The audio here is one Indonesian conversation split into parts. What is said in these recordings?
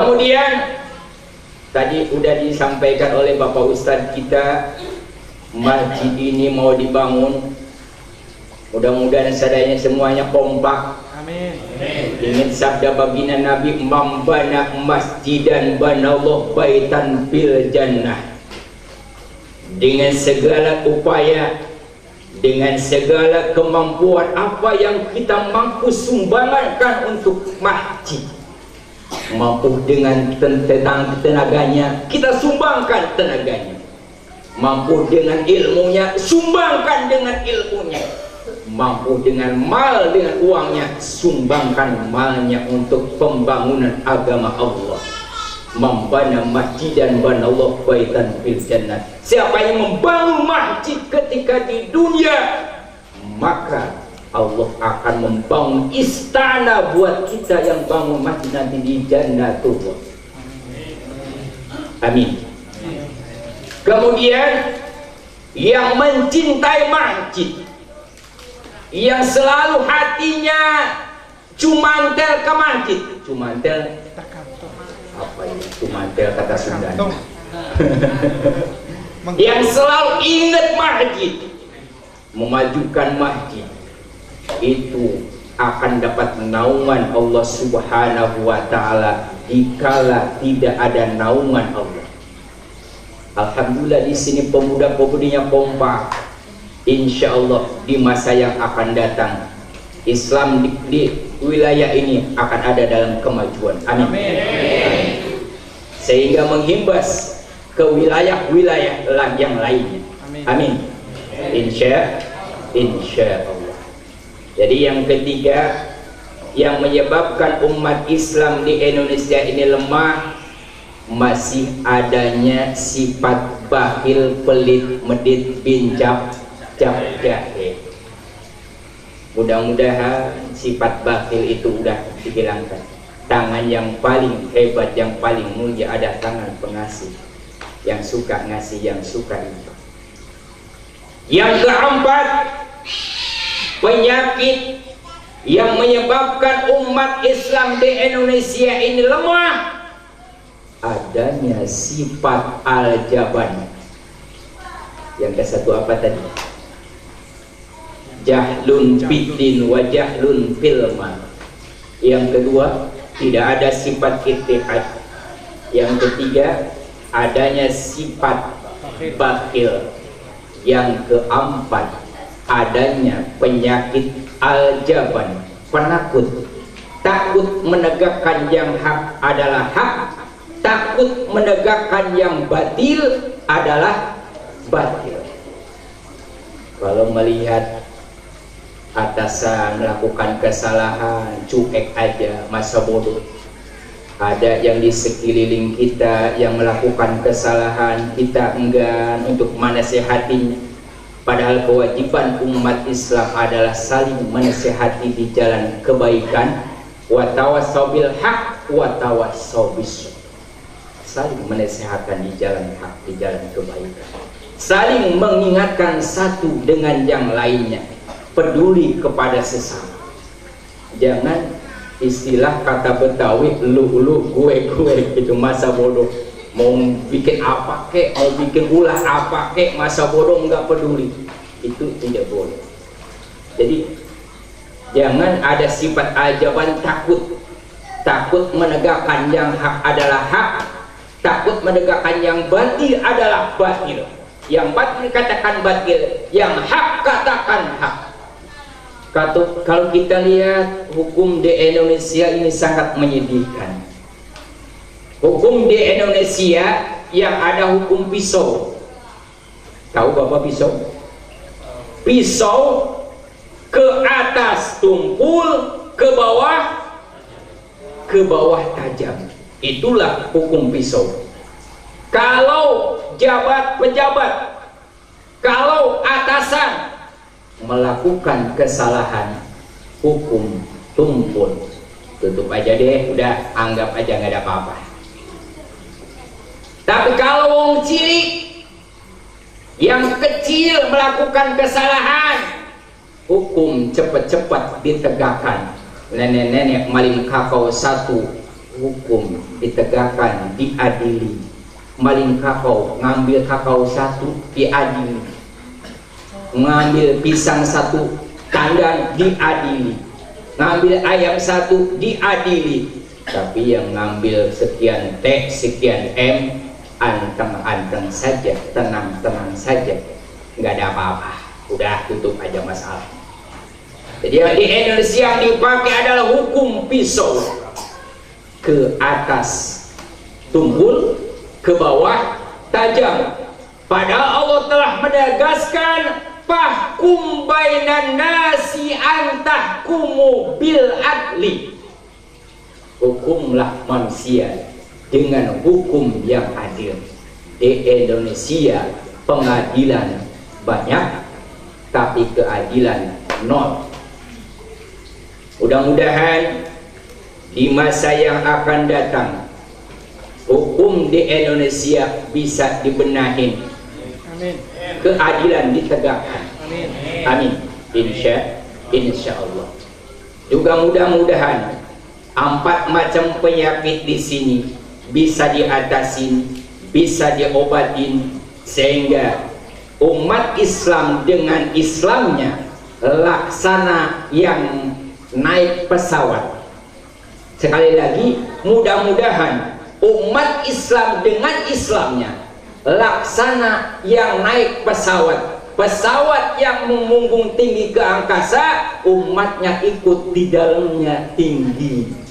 Kemudian tadi sudah disampaikan oleh Bapak Ustadz kita, masjid ini mau dibangun. Mudah-mudahan sadayanya semuanya kompak. Amin. Ingat sabda baginda Nabi, "Man bana masjidan banallahu baitan fil jannah." Dengan segala upaya, dengan segala kemampuan apa yang kita mampu sumbangkan untuk masjid, mampu dengan tenaganya kita sumbangkan tenaganya, mampu dengan ilmunya sumbangkan dengan ilmunya, mampu dengan mal dengan uangnya sumbangkan malnya untuk pembangunan agama Allah. Membana masjidan banallahu baitan fil jannah. Siapa yang membangun masjid ketika di dunia, maka Allah akan membangun istana buat kita yang bangun masjid nanti di jannatullah. Amin. Kemudian yang mencintai masjid, yang selalu hatinya cumantel ke masjid. Cumantel apa ini? Cumantel kata Sunda. Yang selalu ingat masjid, memajukan masjid, itu akan dapat naungan Allah Subhanahu wa ta'ala dikala tidak ada naungan Allah. Alhamdulillah di sini pemuda-pemudinya kompak. Insya Allah di masa yang akan datang Islam di wilayah ini akan ada dalam kemajuan. Amin. Amin. Sehingga menghimbas ke wilayah-wilayah yang lainnya. Amin. Insya Allah. Jadi yang ketiga yang menyebabkan umat Islam di Indonesia ini lemah, masih adanya sifat bakhil, pelit, medit, bincap, jahe. Mudah-mudahan sifat bakhil itu udah dihilangkan. Tangan yang paling hebat, yang paling mulia ada tangan pengasih, yang suka ngasih, yang suka infak. Yang keempat, penyakit yang menyebabkan umat Islam di Indonesia ini lemah, adanya sifat aljaban. Yang ke satu apa tadi? Jahlun fiddin wa jahlun filma. Yang kedua, tidak ada sifat ittihad. Yang ketiga, adanya sifat bakhil. Yang keempat, adanya penyakit aljaban, penakut, takut menegakkan yang hak adalah hak, takut menegakkan yang batil adalah batil. Kalau melihat atasan melakukan kesalahan, cuek aja, masa bodoh. Ada yang di sekeliling kita yang melakukan kesalahan, kita enggan untuk menasehatinya. Padahal kewajiban umat Islam adalah saling menasehati di jalan kebaikan. Wa tawassaw bil haq wa tawassaw bis sabr. Saling menasehatkan di jalan hak, di jalan kebaikan. Saling mengingatkan satu dengan yang lainnya. Peduli kepada sesama. Jangan istilah kata Betawi lu gue gitu, masa bodoh. Mau bikin apa kek, mau bikin ulah apa kek, masa bodoh nggak peduli. Itu tidak boleh. Jadi jangan ada sifat ajaban, takut menegakkan yang hak adalah hak, takut menegakkan yang batil adalah batil. Yang batil katakan batil, yang hak katakan hak. Kalau kita lihat hukum di Indonesia ini sangat menyedihkan. Hukum di Indonesia yang ada hukum pisau. Tahu Bapak pisau? Pisau ke atas tumpul, ke bawah tajam. Itulah hukum pisau. Kalau pejabat, kalau atasan melakukan kesalahan, hukum tumpul, tutup aja deh, udah anggap aja nggak ada apa-apa. Tapi kalau wong cilik yang kecil melakukan kesalahan, hukum cepat-cepat ditegakkan. Nenek-nenek maling kakao satu, hukum ditegakkan, diadili. Maling kakao, ngambil kakao satu, diadili. Ngambil pisang satu, kandang, diadili. Ngambil ayam satu, diadili. Tapi yang ngambil sekian T, sekian M, anteng-anteng saja, tenang-tenang saja, nggak ada apa-apa, udah tutup aja masalah. Jadi yang di Indonesia yang dipakai adalah hukum pisau, ke atas tumpul, ke bawah tajam. Padahal Allah telah menegaskan fahkum bainan nasi antahkumu bil adli. Hukumlah manusia dengan hukum yang adil. Di Indonesia pengadilan banyak tapi keadilan nol. Mudah-mudahan di masa yang akan datang hukum di Indonesia bisa dibenahin. Amin. Keadilan ditegakkan. Amin. Amin. Insya Allah. Juga mudah-mudahan 4 macam penyakit di sini bisa diatasin, bisa diobatin, sehingga umat Islam dengan Islamnya laksana yang naik pesawat. Sekali lagi, mudah-mudahan umat Islam dengan Islamnya laksana yang naik pesawat. Pesawat yang memunggung tinggi ke angkasa, umatnya ikut di dalamnya tinggi.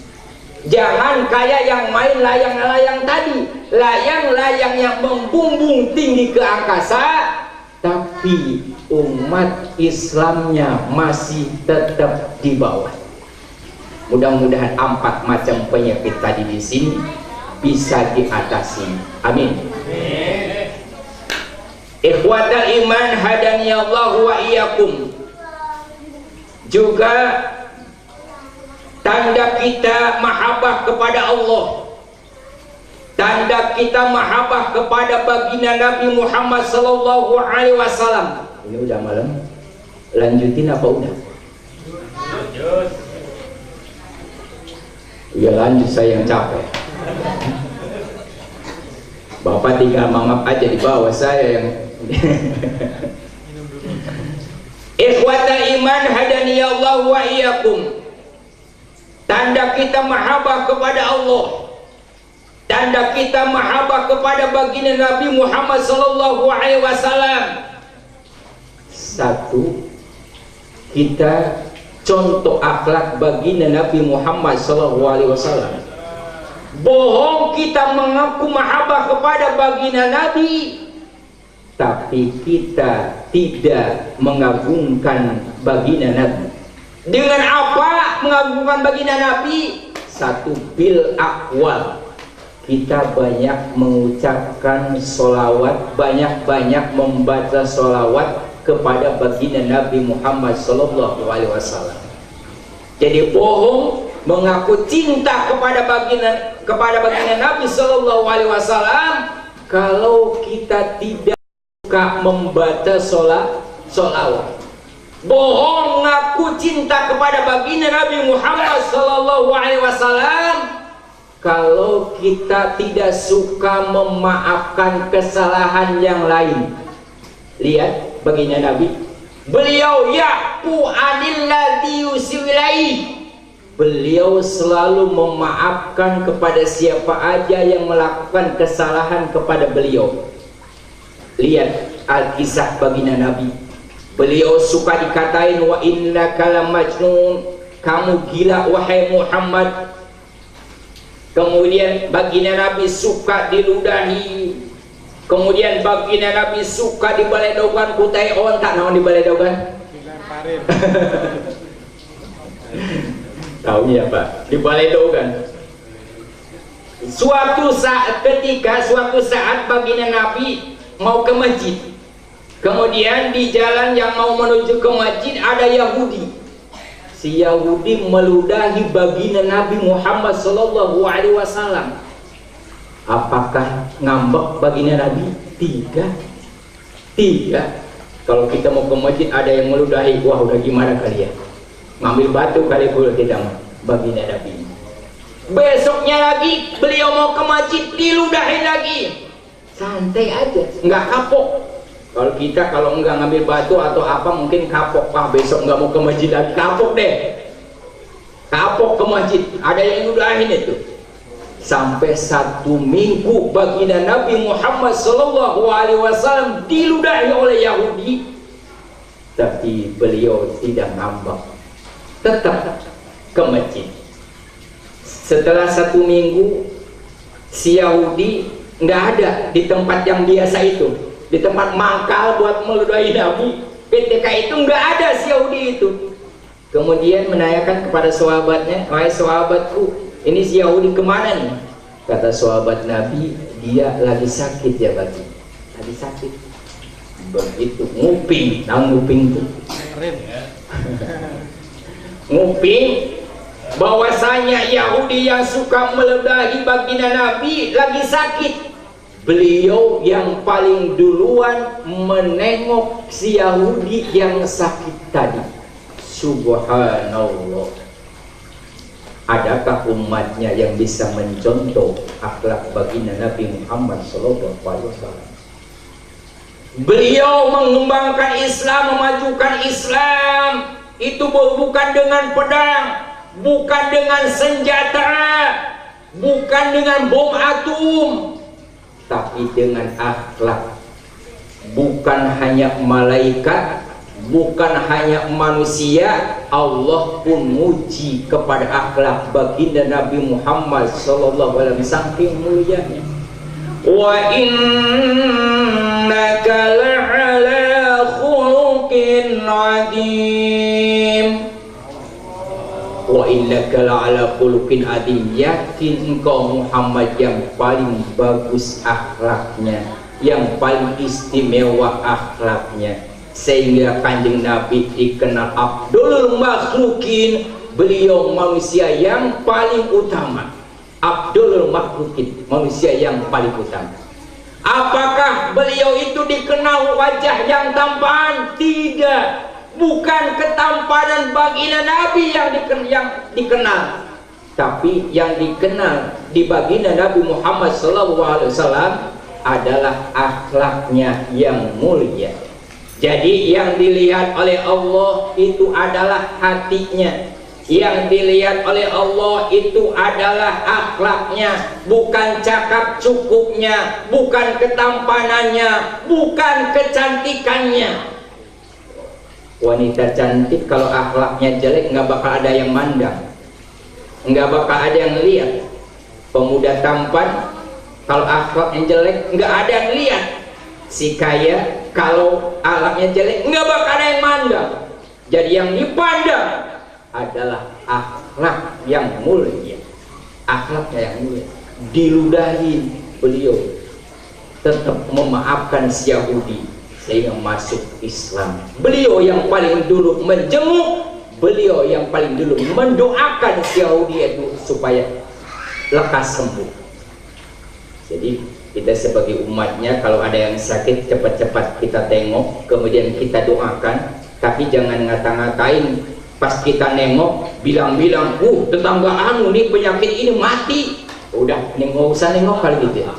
Jangan kayak yang main layang-layang tadi, layang-layang yang membumbung tinggi ke angkasa, tapi umat Islamnya masih tetap di bawah. Mudah-mudahan 4 macam penyakit tadi di sini bisa diatasi. Amin. Ikhwatal iman hadani Allah wa iyyakum. Juga tanda kita mahabbah kepada Allah, tanda kita mahabbah kepada baginda Nabi Muhammad sallallahu alaihi wasallam. Ini udah malam, lanjutin apa udah? Lanjut. Ya lanjut, saya yang capek. Bapak tinggal mangap aja di bawah, saya yang Ikhwatal iman hadani Allah wa iyyakum. Tanda kita mahabbah kepada Allah, tanda kita mahabbah kepada baginda Nabi Muhammad sallallahu alaihi wasallam. 1, kita contoh akhlak baginda Nabi Muhammad sallallahu alaihi wasallam. Bohong kita mengaku mahabbah kepada baginda Nabi, tapi kita tidak mengagungkan baginda Nabi. Dengan apa mengagungkan baginda Nabi? 1, bil aqwal. Kita banyak mengucapkan sholawat, banyak-banyak membaca sholawat kepada baginda Nabi Muhammad sallallahu alaihi wasallam. Jadi bohong mengaku cinta kepada baginda Nabi sallallahu alaihi wasallam kalau kita tidak suka membaca sholawat. Bohong ngaku cinta kepada baginda Nabi Muhammad sallallahu alaihi wasallam kalau kita tidak suka memaafkan kesalahan yang lain. Lihat baginda Nabi, beliau ya'fu 'anil ladzi yusilaih. Beliau selalu memaafkan kepada siapa aja yang melakukan kesalahan kepada beliau. Lihat Alkisah baginda Nabi. Beliau suka dikatain wa innaka lamajnun, kamu gila wahai Muhammad. Kemudian baginda Nabi suka diludahi. Kemudian baginda Nabi suka dibaledogan kutai ontak. Naon dibaledogan? Dilemparin. Tahu ya Pak? Dibaledogan. Suatu saat baginda Nabi mau ke masjid. Kemudian di jalan yang mau menuju ke masjid ada Yahudi. Si Yahudi meludahi baginda Nabi Muhammad sallallahu alaihi wasallam. Apakah ngambek baginda Nabi? Tidak. Kalau kita mau ke masjid ada yang meludahi, wah udah gimana kali ya? Ngambil batu kali pula kita baginda Nabi. Besoknya lagi beliau mau ke masjid, diludahin lagi. Santai aja, nggak kapok. Kalau kita kalau nggak ngambil batu atau apa mungkin kapok. Wah, besok nggak mau ke masjid lagi, kapok deh. Kapok ke masjid, ada yang ludahin itu. Sampai 1 minggu baginda Nabi Muhammad SAW diludahi oleh Yahudi, tapi beliau tidak ngambek, tetap ke masjid. Setelah 1 minggu, si Yahudi nggak ada di tempat yang biasa itu, di tempat mangkal buat meludahi Nabi. Ketika itu nggak ada si Yahudi itu. Kemudian menanyakan kepada sahabatnya, wahai sahabatku, ini si Yahudi kemana nih? Kata sahabat Nabi, dia lagi sakit ya Bagi, lagi sakit. Begitu nguping, nah nguping tuh nguping bahwasanya Yahudi yang suka meludahi baginda Nabi lagi sakit. Beliau yang paling duluan menengok si Yahudi yang sakit tadi. Subhanallah. Adakah umatnya yang bisa mencontoh akhlak baginda Nabi Muhammad SAW? Beliau mengembangkan Islam, memajukan Islam itu bukan dengan pedang, bukan dengan senjata, bukan dengan bom atom, tapi dengan akhlak. Bukan hanya malaikat, bukan hanya manusia, Allah pun muji kepada akhlak baginda Nabi Muhammad SAW saking mulianya. Wa innaka la'ala khuluqin adim. Wa innaka la'ala khuluqin adim. Yakin engkau Muhammad yang paling bagus akhlaknya, yang paling istimewa akhlaknya, sehingga kanjeng Nabi dikenal Abdul Makhlukin. Beliau manusia yang paling utama, Abdul Makhlukin, manusia yang paling utama. Apakah beliau itu dikenal wajah yang tampan? Tidak, bukan ketampanan baginda Nabi yang dikenal, tapi yang dikenal di baginda Nabi Muhammad SAW adalah akhlaknya yang mulia. Jadi yang dilihat oleh Allah itu adalah hatinya, yang dilihat oleh Allah itu adalah akhlaknya, bukan cakap cukupnya, bukan ketampanannya, bukan kecantikannya. Wanita cantik kalau akhlaknya jelek nggak bakal ada yang mandang, nggak bakal ada yang lihat. Pemuda tampan kalau akhlaknya jelek nggak ada yang lihat. Si kaya kalau akhlaknya jelek nggak bakal ada yang mandang. Jadi yang dipandang adalah akhlak yang mulia, akhlaknya yang mulia. Diludahi, beliau tetap memaafkan si Yahudi sehingga masuk Islam. Beliau yang paling dulu menjenguk, beliau yang paling dulu mendoakan si Yahudi itu supaya lekas sembuh. Jadi kita sebagai umatnya kalau ada yang sakit cepat-cepat kita tengok, kemudian kita doakan, tapi jangan ngata-ngatain pas kita nengok, bilang-bilang, tetangga anu nih penyakit ini mati. Udah, nggak usah nengok kali gitu ya.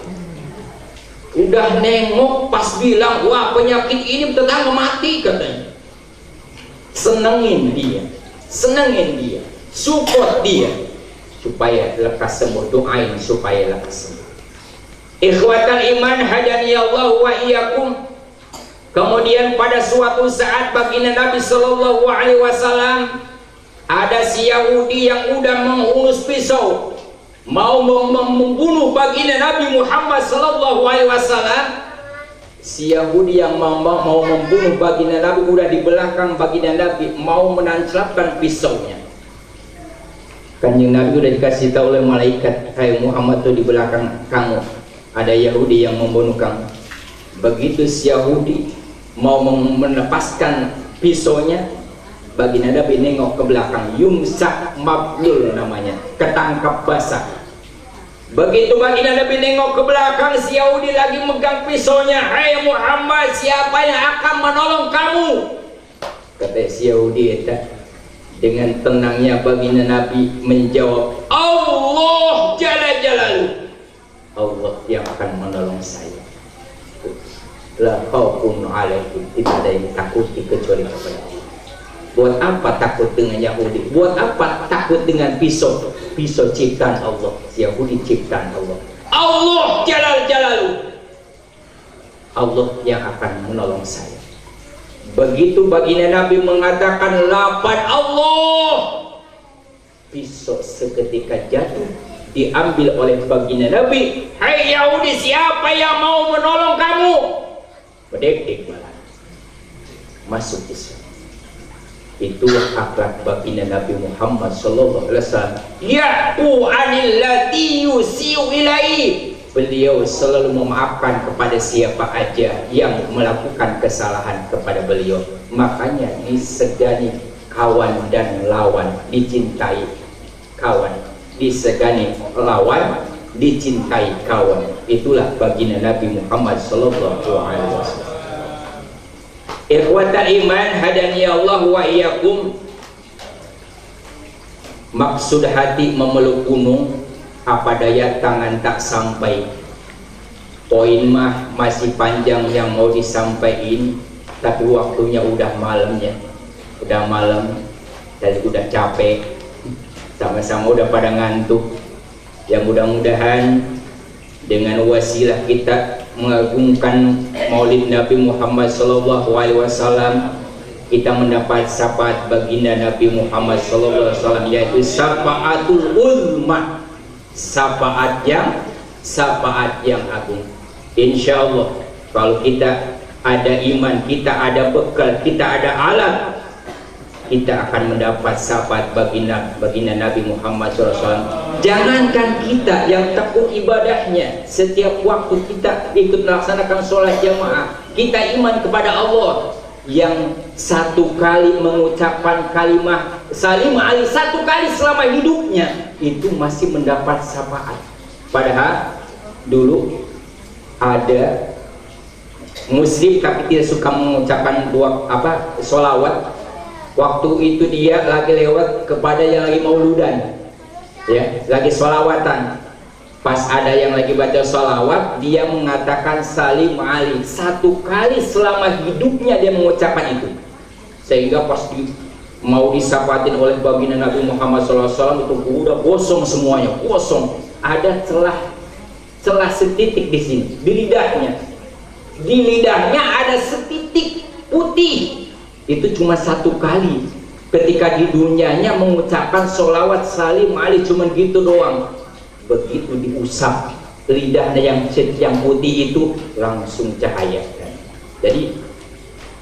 Udah nengok pas bilang, wah penyakit ini tetangga mati katanya. Senengin dia, support dia supaya lekas sembuh, doain supaya lekas sembuh. Ikhwatal iman hadani Allah wa iyyakum. Kemudian pada suatu saat baginda Nabi Shallallahu Alaihi Wasallam ada si Yahudi yang udah menghunus pisau mau membunuh baginda Nabi Muhammad Shallallahu Alaihi Wasallam. Si Yahudi yang mau membunuh baginda Nabi udah di belakang baginda Nabi mau menancapkan pisaunya. Kanjeng Nabi udah dikasih tahu oleh malaikat, hai Muhammad tuh di belakang kamu ada Yahudi yang membunuh kamu. Begitu si Yahudi mau melepaskan pisaunya, baginda Nabi nengok ke belakang, yumsak mablul namanya, ketangkap basah. Begitu baginda Nabi nengok ke belakang, si Yahudi lagi megang pisaunya, hai Muhammad, siapa yang akan menolong kamu? Kata si Yahudi, dengan tenangnya baginda Nabi menjawab, Allah Allah Jalla Jalaluhu, Allah yang akan menolong saya. La khaufun alaihim, tidak ada yang takut kecuali kepada Allah. Buat apa takut dengan Yahudi? Buat apa takut dengan pisau? Pisau ciptaan Allah, Yahudi ciptaan Allah. Allah Jalla Jalaluhu, Allah yang akan menolong saya. Begitu baginda Nabi mengatakan lafaz Allah, pisau seketika jatuh, diambil oleh baginda Nabi. Hai Yahudi, siapa yang mau menolong kamu? Berdekik malah masuk Islam. Itulah akhlak baginda Nabi Muhammad sallallahu alaihi wasallam. Ya'fu 'anil lati yusiu ilaihi. Beliau selalu memaafkan kepada siapa aja yang melakukan kesalahan kepada beliau. Makanya disegani kawan dan lawan, dicintai kawan, disegani lawan, dicintai kawan. Itulah baginda Nabi Muhammad sallallahu alaihi wasallam. Ikhwatal iman hadani Allah wa iyyakum. Maksud hati memeluk gunung, apa daya tangan tak sampai. Poin mah masih panjang yang mau disampaikan, tapi waktunya udah malamnya. Udah malam, dan udah capek, sama-sama udah pada ngantuk. Ya mudah-mudahan dengan wasilah kita mengagungkan Maulid Nabi Muhammad sallallahu alaihi wasallam, kita mendapat syafaat baginda Nabi Muhammad sallallahu alaihi wasallam, yaitu syafaatul uzma, syafaat yang agung. Insyaallah kalau kita ada iman, kita ada bekal, kita ada alat, kita akan mendapat syafaat baginda Nabi Muhammad SAW. Jangankan kita yang tekun ibadahnya, setiap waktu kita ikut melaksanakan sholat jamaah, kita iman kepada Allah, yang satu kali mengucapkan kalimah salimah ali satu kali selama hidupnya, itu masih mendapat syafaat. Padahal dulu ada muslim tapi tidak suka mengucapkan sholawat. Waktu itu dia lagi lewat kepada yang lagi mauludan, ya, lagi sholawatan. Pas ada yang lagi baca sholawat, dia mengatakan salim ali satu kali selama hidupnya, dia mengucapkan itu. Sehingga pas mau disapatin oleh baginda Nabi Muhammad SAW, itu udah kosong semuanya, kosong. Ada celah setitik di sini, di lidahnya ada setitik putih. Itu cuma satu kali ketika di dunianya mengucapkan sholawat salim ali, cuma gitu doang. Begitu diusap lidahnya yang putih itu langsung cahaya. Jadi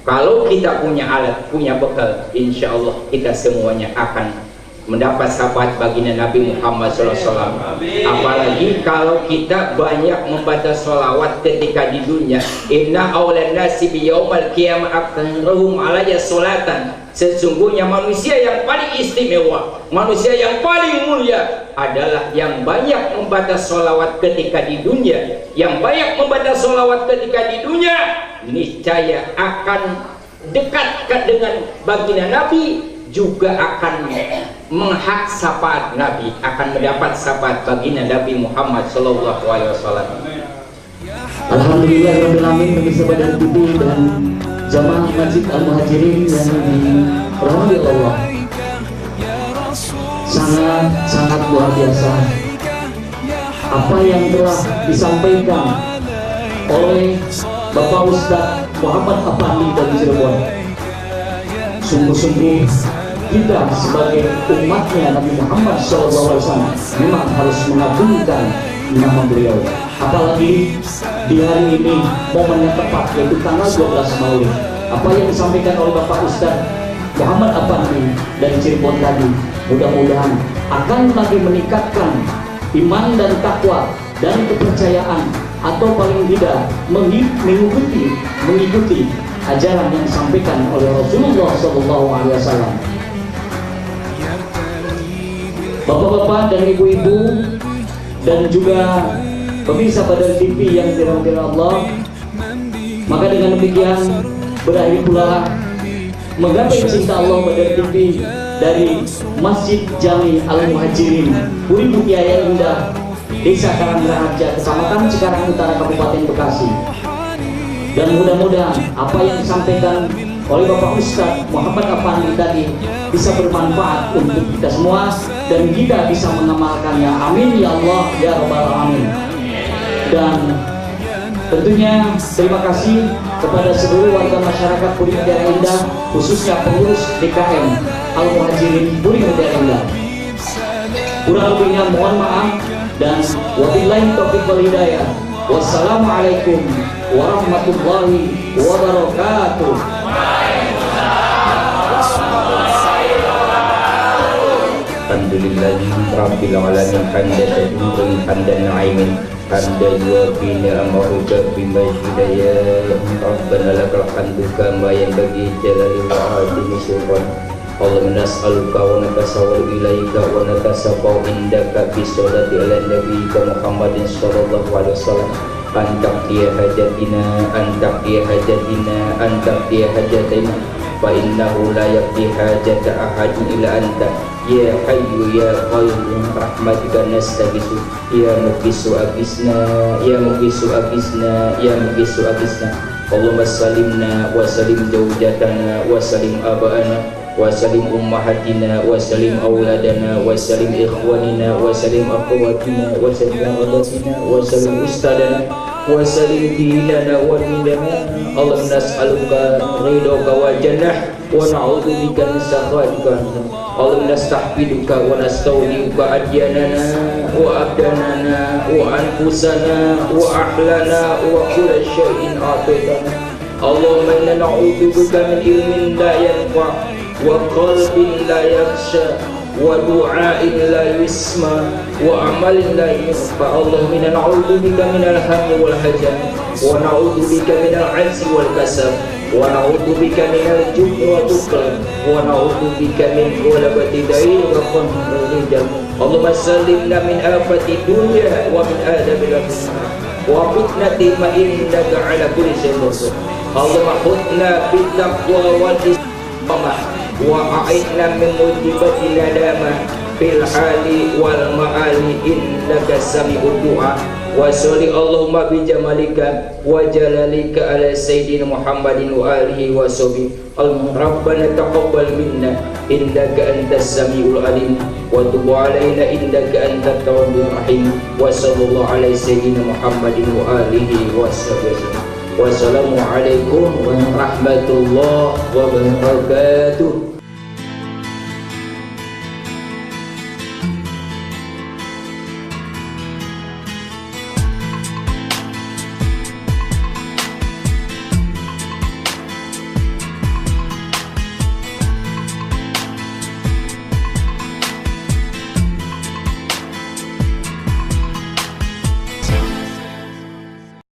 kalau kita punya alat, punya bekal, insya Allah kita semuanya akan mendapat syafaat baginda Nabi Muhammad SAW. Apalagi kalau kita banyak membaca sholawat ketika di dunia. Inna awlan nasi biyaumal qiyamah aktaruhum alaya sholatan. Sesungguhnya manusia yang paling istimewa, manusia yang paling mulia adalah yang banyak membaca sholawat ketika di dunia. Yang banyak membaca sholawat ketika di dunia, niscaya akan dekat dengan baginda Nabi, juga akan menghak syafaat Nabi, akan mendapat syafaat baginda Nabi Muhammad sallallahu alaihi wasallam. Alhamdulillah rabbil alamin, pemirsa Badar TV dan jamaah Masjid Al-Muhajirin yang dirahmati Allah. Sangat luar biasa apa yang telah disampaikan oleh Bapak Ustadz Muhammad Afandi dari Cirebon. Sungguh-sungguh kita sebagai umatnya Nabi Muhammad SAW memang harus mengagungkan nama beliau. Apalagi di hari ini momen yang tepat, yaitu tanggal 12 Maulid. Apa yang disampaikan oleh Bapak Ustadz Muhammad Afandi dari Cirebon tadi, mudah-mudahan akan lagi meningkatkan iman dan takwa dan kepercayaan, atau paling tidak mengikuti ajaran yang disampaikan oleh Rasulullah SAW. Bapak-bapak dan ibu-ibu dan juga pemirsa Badar TV yang dirahmati Allah, maka dengan demikian berakhir pula Menggapai Cinta Allah Badar TV dari Masjid Jami Al-Muhajirin Puri Mutiara Indah, Desa Karangraharja, Kecamatan Cikarang Utara, Kabupaten Bekasi. Dan mudah-mudahan apa yang disampaikan oleh Bapak Ustadz Muhammad Afandi tadi bisa bermanfaat untuk kita semua dan kita bisa mengamalkannya. Amin ya Allah ya Rabbal Alamin. Dan tentunya terima kasih kepada seluruh warga masyarakat Puri Mutiara Indah, khususnya pengurus DKM Al-Muhajirin Puri Mutiara Indah. Kurang lebihnya mohon maaf dan wabillahi taufiq wal hidayah. Wassalamualaikum warahmatullahi wabarakatuh. Alhamdulillahi rabbil alamin hamdan syukuran hamdan na'imin hamdan yuwafi ni'amahu bima hidayah rabbana lakal hamdu kama yanbaghi jalali wa azimi sultan. Allahumma nas'aluka wa natasawwalu ilaika wa natasabbahu indaka bi sholati ala nabiyyika Muhammadin sallallahu alaihi wasallam. Antaqdiya hajatina antaqdiya hajatina antaqdiya hajatina fa innahu la yaqdi hajata ahadin illa anta ya hayyu ya qayyum rahmatika nastaghiitsu ya muqisu agisna ya muqisu agisna ya muqisu agisna. Allahumma salimna wa salim zawjatana wa salim abana wa salim ummahatina wa salim auladana wa salim ikhwanina wa salim akhwatina wa salim awlatina wa salim ustadana wa salim dinana wa dinana. Allahumma nas'aluka ridhaka wa jannah wa na'udzubika min sakhatika. Allahumma nastahfiduka wa nastaudiuka adyanana wa abdanana wa anfusana wa ahlana wa kulla syai'in atitana. Allahumma inna na'udzubika min ilmin la yanfa' wa qalbin la yakhsha wa du'ain la yusma wa amalin la yusfa. Allahumma inna na'udzubika minal hammi wal hazan wa na'udzubika minal 'ajzi wal kasal wa na'udzubika minal jubni wal bukhl wa na'udzubika min ghalabati dain wa qahri rijal. Allahumma sallimna min afati dunya wa min adabil akhirah wa fitnati ma innaka 'ala kulli shay'in qadir. Allahumma khudna bit taqwa wal istiqamah wa a'idna min mujibati nadama fil hali wal ma'ali innaka sami'ud du'a. Wa sholli Allahumma bi jamalika wa jalalika ala sayyidina Muhammadin wa alihi wa sahbihi. Rabbana taqabbal minna innaka antas samiul alim wa tub alaina innaka antat tawwabur rahim. Wa sallallahu ala sayyidina Muhammadin wa alihi wa sahbihi. Wassalamualaikum warahmatullahi wabarakatuh.